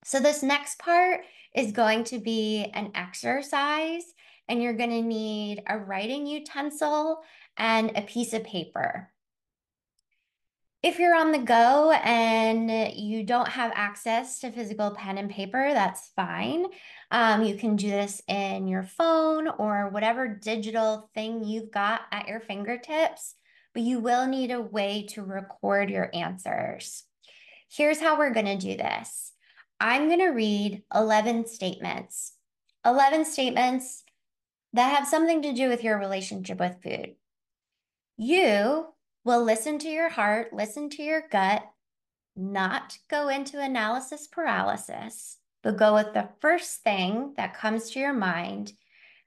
So this next part is going to be an exercise, and you're going to need a writing utensil and a piece of paper. If you're on the go and you don't have access to physical pen and paper, that's fine. You can do this in your phone or whatever digital thing you've got at your fingertips, but you will need a way to record your answers. Here's how we're going to do this. I'm going to read 11 statements, 11 statements that have something to do with your relationship with food. You will listen to your heart, listen to your gut, not go into analysis paralysis, but go with the first thing that comes to your mind.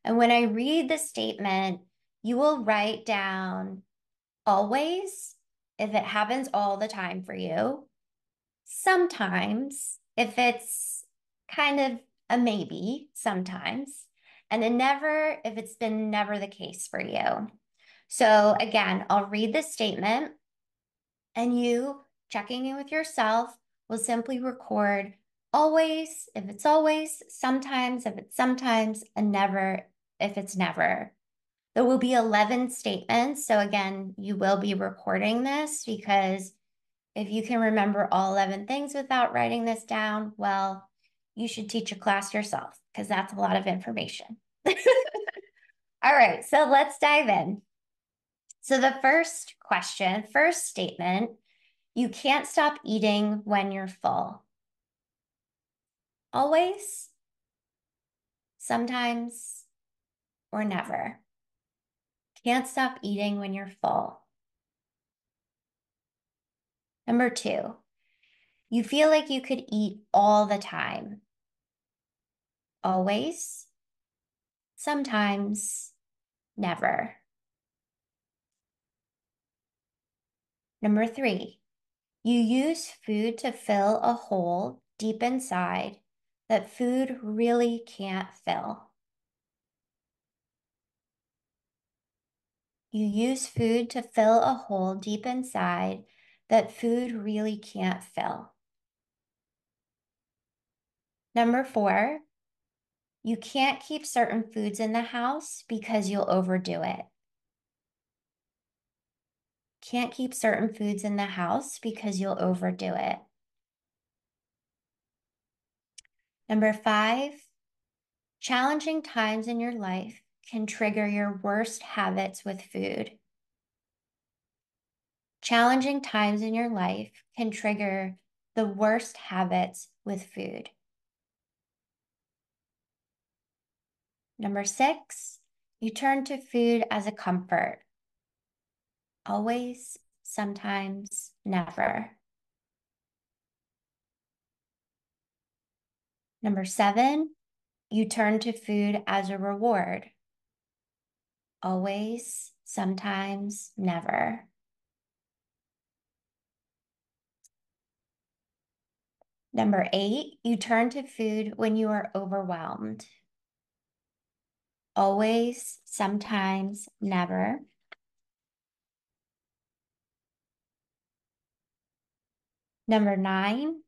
And when I read the statement, you will write down always, if it happens all the time for you, sometimes, if it's kind of a maybe, sometimes, and a never, if it's been never the case for you. So again, I'll read the statement and you checking in with yourself will simply record always, if it's always, sometimes, if it's sometimes, and never, if it's never. There will be 11 statements. So again, you will be recording this because if you can remember all 11 things without writing this down, well, you should teach a class yourself because that's a lot of information. All right, so let's dive in. So the first question, first statement, you can't stop eating when you're full. Always, sometimes, or never. Can't stop eating when you're full. Number two, you feel like you could eat all the time. Always, sometimes, never. Number three, you use food to fill a hole deep inside that food really can't fill. You use food to fill a hole deep inside that food really can't fill. Number four, you can't keep certain foods in the house because you'll overdo it. Can't keep certain foods in the house because you'll overdo it. Number five, challenging times in your life can trigger your worst habits with food. Challenging times in your life can trigger the worst habits with food. Number six, you turn to food as a comfort. Always, sometimes, never. Number seven, you turn to food as a reward. Always, sometimes, never. Number eight, you turn to food when you are overwhelmed. Always, sometimes, never. Number nine,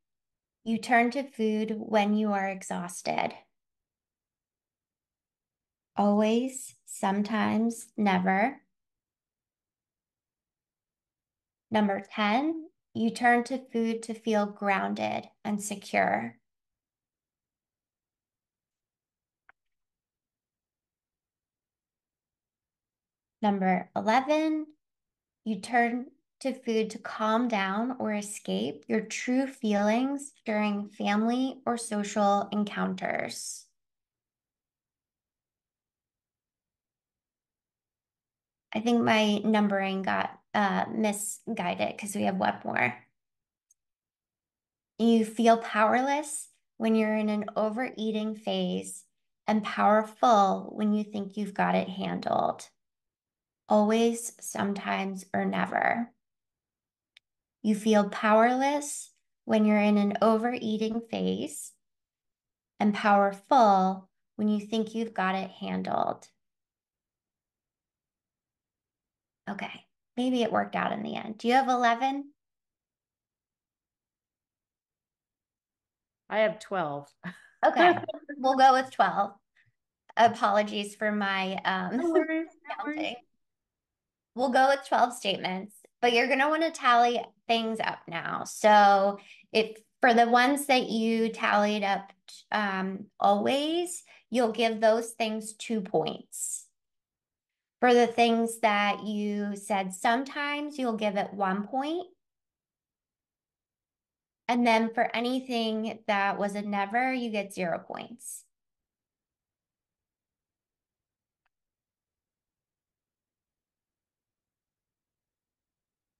you turn to food when you are exhausted. Always, sometimes, never. Number 10, you turn to food to feel grounded and secure. Number 11, you turn to food to calm down or escape your true feelings during family or social encounters. I think my numbering got misguided because we have one more. You feel powerless when you're in an overeating phase and powerful when you think you've got it handled. Always, sometimes, or never. You feel powerless when you're in an overeating phase and powerful when you think you've got it handled. Okay, maybe it worked out in the end. Do you have 11? I have 12. Okay, we'll go with 12. Apologies for my No worries, no worries. counting. We'll go with 12 statements, but you're going to want to tally things up now. So if for the ones that you tallied up always, you'll give those things 2 points. For the things that you said sometimes, you'll give it 1 point. And then for anything that was a never, you get 0 points.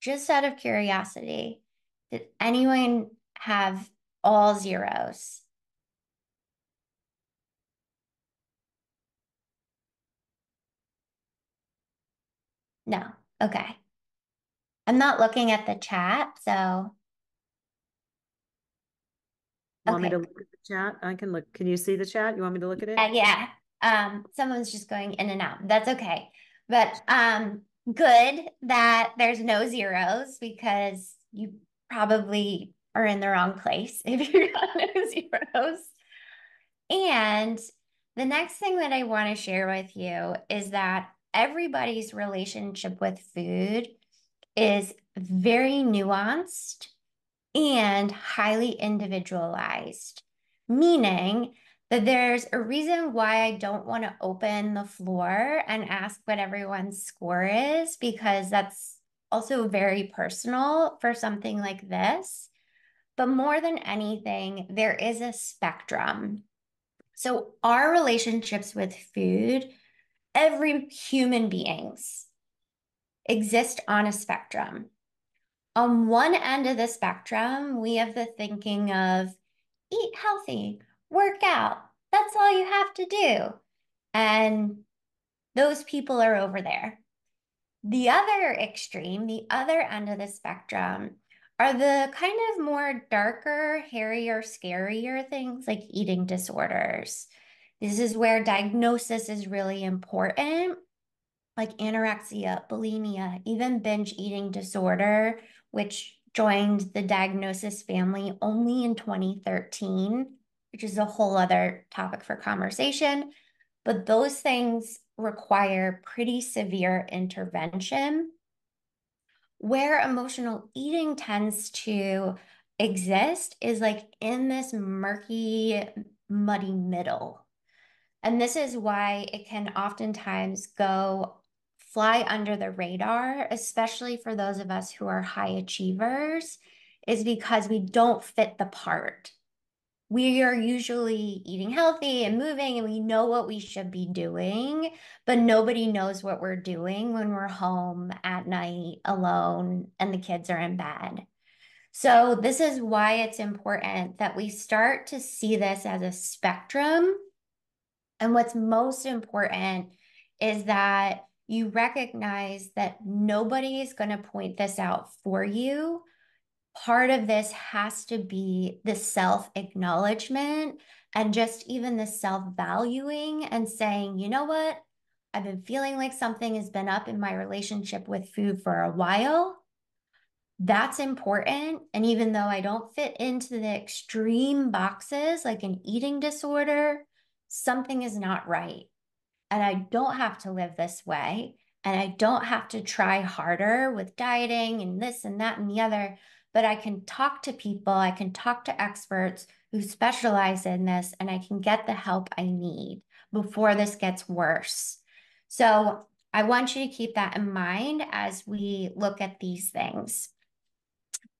Just out of curiosity, did anyone have all zeros? No. Okay. I'm not looking at the chat, so Want me okay. to look at the chat? I can look. Can you see the chat? You want me to look at it? Yeah. Someone's just going in and out. That's okay. But good that there's no zeros because you probably are in the wrong place if you got no zeros. And the next thing that I want to share with you is that everybody's relationship with food is very nuanced and highly individualized, meaning that there's a reason why I don't want to open the floor and ask what everyone's score is, because that's also very personal for something like this. But more than anything, there is a spectrum. So, our relationships with food, every human beings exist on a spectrum. On one end of the spectrum, we have the thinking of eat healthy, work out. That's all you have to do. And those people are over there. The other extreme, the other end of the spectrum, are the kind of more darker, hairier, scarier things like eating disorders. This is where diagnosis is really important, like anorexia, bulimia, even binge eating disorder, which joined the diagnosis family only in 2013, which is a whole other topic for conversation. But those things require pretty severe intervention. Where emotional eating tends to exist is like in this murky, muddy middle. And this is why it can oftentimes go fly under the radar, especially for those of us who are high achievers, is because we don't fit the part. We are usually eating healthy and moving, and we know what we should be doing, but nobody knows what we're doing when we're home at night alone and the kids are in bed. So, this is why it's important that we start to see this as a spectrum, and what's most important is that you recognize that nobody is going to point this out for you. Part of this has to be the self-acknowledgement and just even the self-valuing and saying, you know what? I've been feeling like something has been up in my relationship with food for a while. That's important. And even though I don't fit into the extreme boxes like an eating disorder, something is not right. And I don't have to live this way. And I don't have to try harder with dieting and this and that and the other. But I can talk to people, I can talk to experts who specialize in this, and I can get the help I need before this gets worse. So I want you to keep that in mind as we look at these things.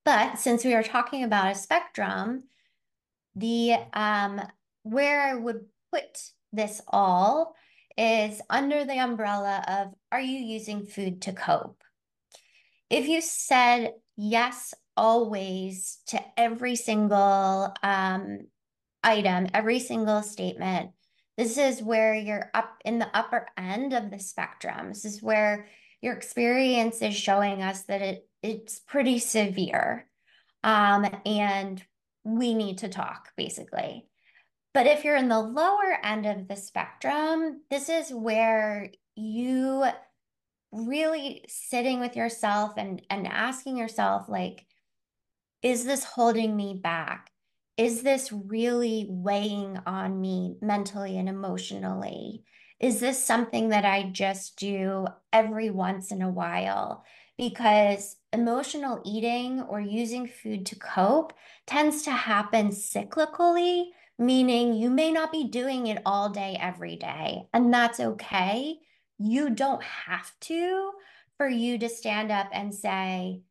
But since we are talking about a spectrum, the where I would put this all is under the umbrella of, are you using food to cope? If you said yes always to every single item, every single statement, this is where you're up in the upper end of the spectrum. This is where your experience is showing us that it's pretty severe. And we need to talk, basically. But if you're in the lower end of the spectrum, this is where you really sitting with yourself and asking yourself, like, is this holding me back? is this really weighing on me mentally and emotionally? Is this something that I just do every once in a while? Because emotional eating or using food to cope tends to happen cyclically, meaning you may not be doing it all day, every day, and that's okay. You don't have to for you to stand up and say,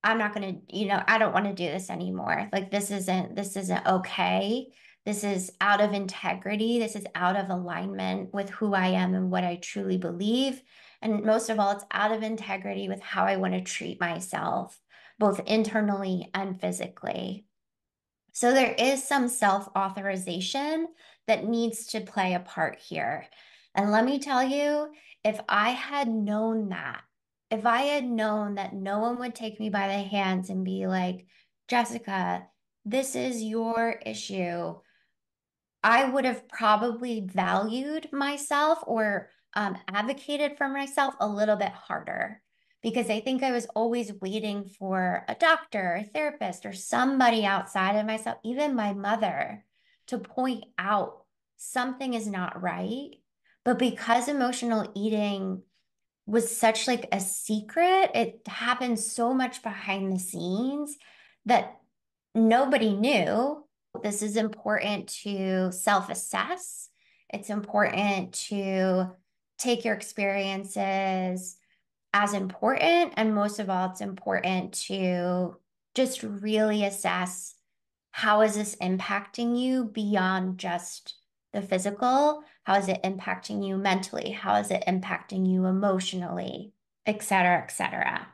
I'm not going to, I don't want to do this anymore. Like this isn't okay. This is out of integrity. This is out of alignment with who I am and what I truly believe. And most of all, it's out of integrity with how I want to treat myself, both internally and physically. So there is some self-authorization that needs to play a part here. And let me tell you, if I had known that, if I had known that no one would take me by the hands and be like, Jessica, this is your issue. I would have probably valued myself or advocated for myself a little bit harder because I think I was always waiting for a doctor, a therapist, or somebody outside of myself, even my mother, to point out something is not right. But because emotional eating was such like a secret, it happened so much behind the scenes that nobody knew. This is important to self-assess. It's important to take your experiences as important. And most of all, it's important to just really assess how is this impacting you beyond just the physical? How is it impacting you mentally? How is it impacting you emotionally, et cetera, et cetera.